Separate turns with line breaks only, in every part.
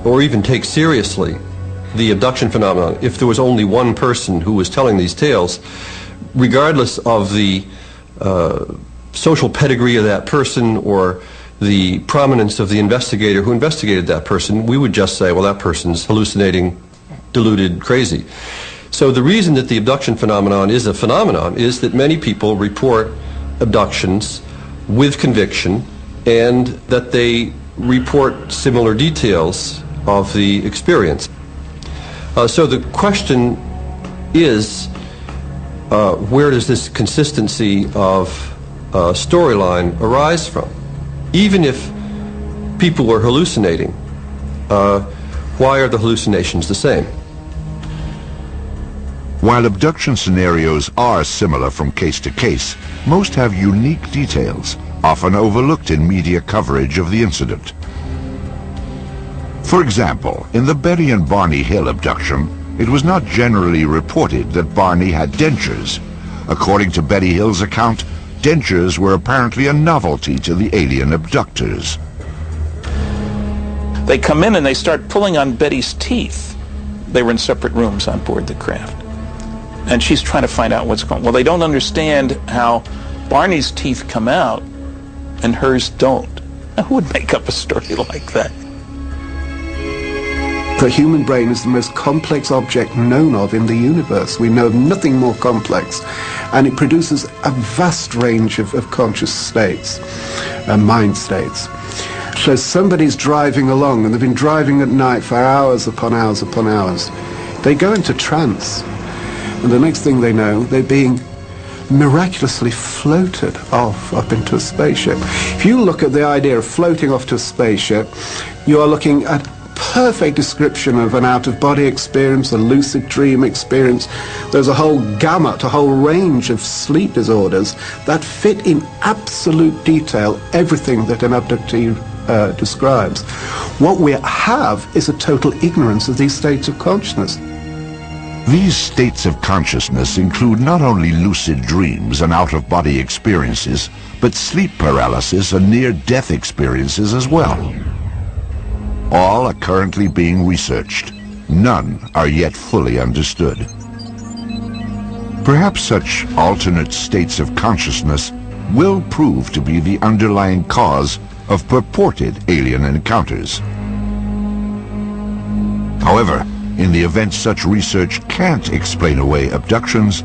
or even take seriously the abduction phenomenon if there was only one person who was telling these tales, regardless of the social pedigree of that person or the prominence of the investigator who investigated that person. We would just say, well, that person's hallucinating, deluded, crazy. So the reason that the abduction phenomenon is a phenomenon is that many people report abductions with conviction, and that they report similar details of the experience. So the question is, where does this consistency of storyline arise from? Even if people were hallucinating, why are the hallucinations the same?
While abduction scenarios are similar from case to case, most have unique details, often overlooked in media coverage of the incident. For example, in the Betty and Barney Hill abduction, it was not generally reported that Barney had dentures. According to Betty Hill's account, dentures were apparently a novelty to the alien abductors.
They come in and they start pulling on Betty's teeth. They were in separate rooms on board the craft. And she's trying to find out what's going on. Well, they don't understand how Barney's teeth come out and hers don't. Now, who would make up a story like that?
The human brain is the most complex object known of in the universe. We know of nothing more complex. And it produces a vast range of conscious states, mind states. So somebody's driving along, and they've been driving at night for hours upon hours upon hours. They go into trance. And the next thing they know, they're being miraculously floated off up into a spaceship. If you look at the idea of floating off to a spaceship, you are looking at perfect description of an out-of-body experience, a lucid dream experience. There's a whole gamut, a whole range of sleep disorders that fit in absolute detail everything that an abductee describes. What we have is a total ignorance of these states of consciousness.
These states of consciousness include not only lucid dreams and out-of-body experiences, but sleep paralysis and near-death experiences as well. All are currently being researched. None are yet fully understood. Perhaps such alternate states of consciousness will prove to be the underlying cause of purported alien encounters. However, in the event such research can't explain away abductions,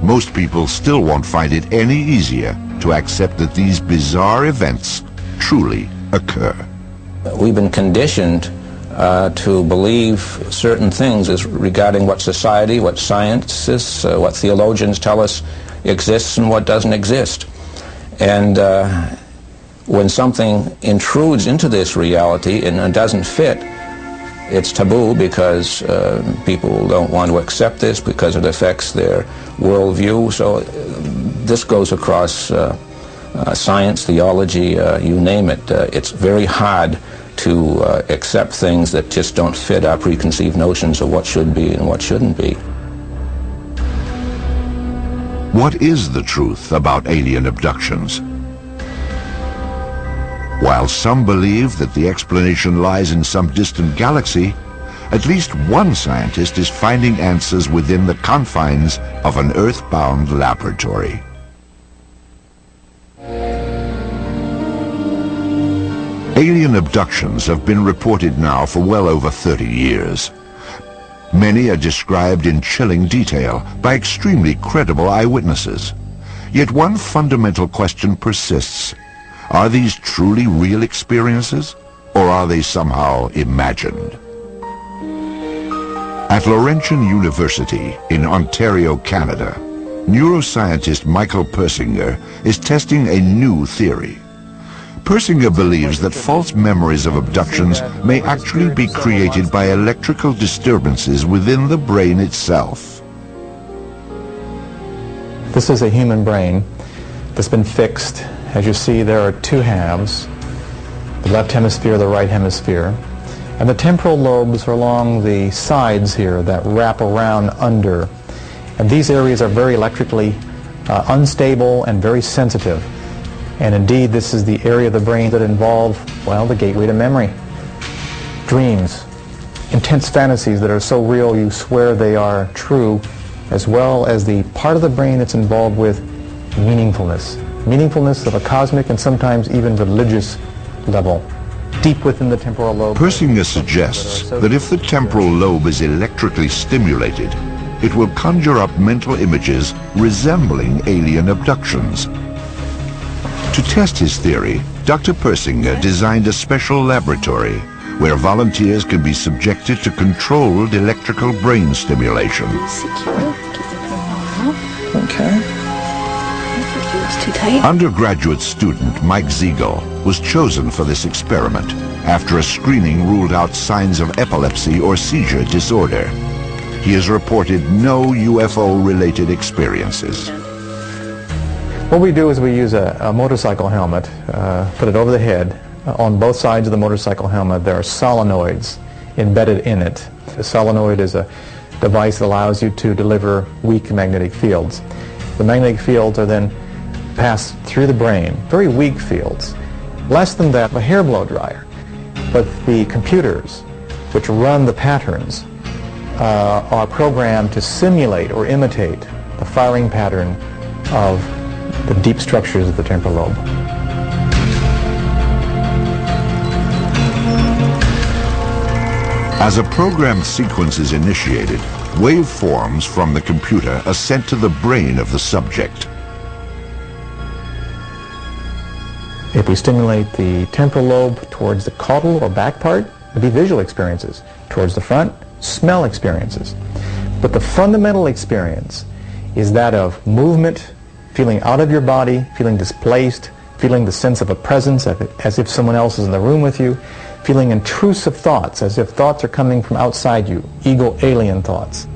most people still won't find it any easier to accept that these bizarre events truly occur.
We've been conditioned to believe certain things as regarding what society, what scientists, what theologians tell us exists and what doesn't exist. And when something intrudes into this reality and doesn't fit, it's taboo because people don't want to accept this because it affects their worldview. So this goes across science, theology, you name it. It's very hard to accept things that just don't fit our preconceived notions of what should be and what shouldn't be.
What is the truth about alien abductions? While some believe that the explanation lies in some distant galaxy, at least one scientist is finding answers within the confines of an Earth-bound laboratory. Alien abductions have been reported now for well over 30 years. Many are described in chilling detail by extremely credible eyewitnesses. Yet one fundamental question persists. Are these truly real experiences, or are they somehow imagined? At Laurentian University in Ontario, Canada, neuroscientist Michael Persinger is testing a new theory. Persinger believes that false memories of abductions may actually be created by electrical disturbances within the brain itself.
This is a human brain that's been fixed. As you see, there are two halves, the left hemisphere, the right hemisphere, and the temporal lobes are along the sides here that wrap around under. And these areas are very electrically unstable and very sensitive. And indeed, this is the area of the brain that involves, well, the gateway to memory. dreams, intense fantasies that are so real you swear they are true, as well as the part of the brain that's involved with meaningfulness. Meaningfulness of a cosmic and sometimes even religious level, deep within the temporal lobe.
Persinger suggests that if the temporal lobe is electrically stimulated, it will conjure up mental images resembling alien abductions. To test his theory, Dr. Persinger designed a special laboratory where volunteers can be subjected to controlled electrical brain stimulation.
Okay.
It's too tight.
Undergraduate student Mike Ziegel was chosen for this experiment after a screening ruled out signs of epilepsy or seizure disorder. He has reported no UFO-related experiences.
What we do is we use a motorcycle helmet, put it over the head. On both sides of the motorcycle helmet there are solenoids embedded in it. A solenoid is a device that allows you to deliver weak magnetic fields. The magnetic fields are then passed through the brain, very weak fields. Less than that, a hair blow dryer. But the computers which run the patterns are programmed to simulate or imitate the firing pattern of the deep structures of the temporal lobe.
As a programmed sequence is initiated, waveforms from the computer are sent to the brain of the subject.
If we stimulate the temporal lobe towards the caudal or back part, it'd be visual experiences. Towards the front, smell experiences. But the fundamental experience is that of movement, feeling out of your body, feeling displaced, feeling the sense of a presence as if someone else is in the room with you, feeling intrusive thoughts as if thoughts are coming from outside you, ego alien thoughts.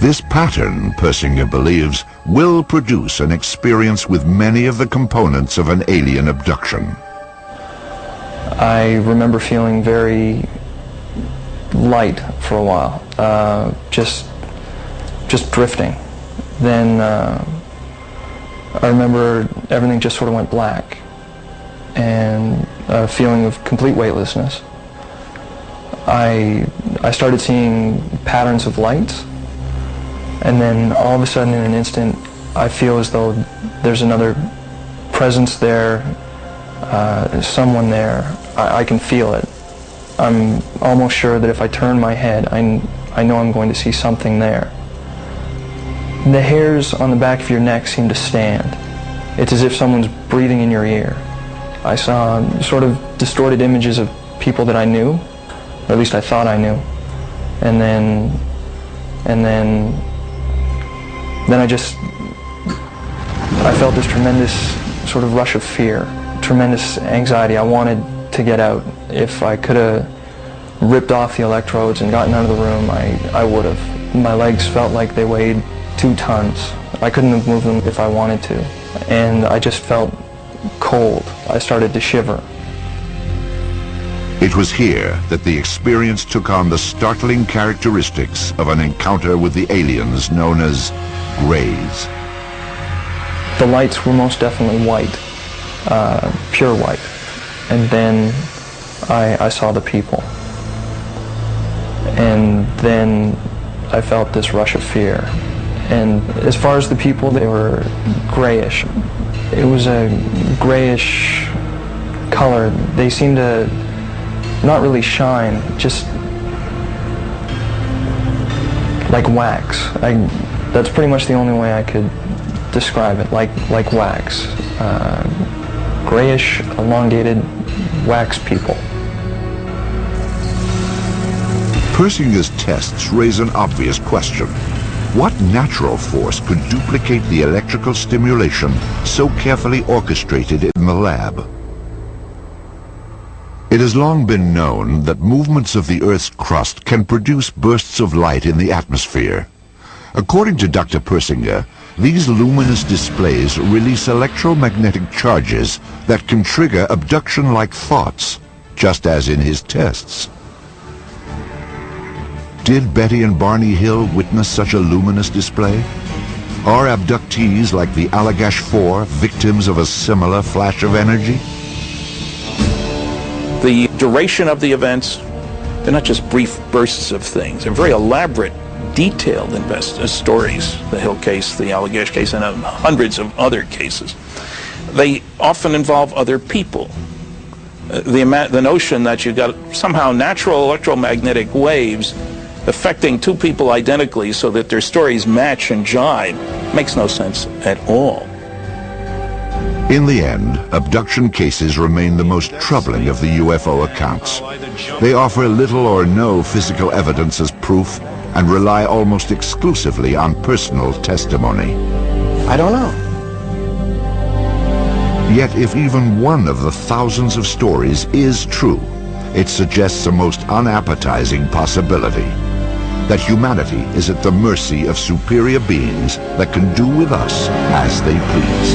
This pattern, Persinger believes, will produce an experience with many of the components of an alien abduction.
I remember feeling very light for a while, just drifting. Then I remember everything just sort of went black, and a feeling of complete weightlessness. I started seeing patterns of lights, and then all of a sudden in an instant I feel as though there's another presence there, someone there. I can feel it. I'm almost sure that if I turn my head, I know I'm going to see something there. The hairs on the back of your neck seem to stand. It's as if someone's breathing in your ear. I saw sort of distorted images of people that I knew, or at least I thought I knew. And then I felt this tremendous sort of rush of fear, tremendous anxiety. I wanted to get out. If I could have ripped off the electrodes and gotten out of the room, I would have. My legs felt like they weighed 2 tons. I couldn't have moved them if I wanted to. And I just felt cold. I started to shiver.
It was here that the experience took on the startling characteristics of an encounter with the aliens known as Greys.
The lights were most definitely white, pure white. And then I saw the people. And then I felt this rush of fear. And as far as the people, they were grayish. It was a grayish color. They seemed to not really shine, just like wax. That's pretty much the only way I could describe it, like wax. Grayish, elongated wax people.
Persinger's tests raise an obvious question. What natural force could duplicate the electrical stimulation so carefully orchestrated in the lab? It has long been known that movements of the Earth's crust can produce bursts of light in the atmosphere. According to Dr. Persinger, these luminous displays release electromagnetic charges that can trigger abduction-like thoughts, just as in his tests. Did Betty and Barney Hill witness such a luminous display? Are abductees like the Allagash 4 victims of a similar flash of energy?
The duration of the events, they're not just brief bursts of things. They're very elaborate, detailed stories. The Hill case, the Allagash case, and hundreds of other cases. They often involve other people. The notion that you've got somehow natural electromagnetic waves affecting two people identically so that their stories match and jibe makes no sense at all.
In the end, abduction cases remain the most troubling of the UFO accounts. They offer little or no physical evidence as proof and rely almost exclusively on personal testimony.
I don't know.
Yet if even one of the thousands of stories is true, it suggests a most unappetizing possibility: that humanity is at the mercy of superior beings that can do with us as they please.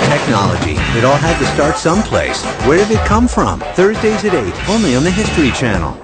Technology. It all had to start someplace. Where did it come from? Thursdays at 8, only on the History Channel.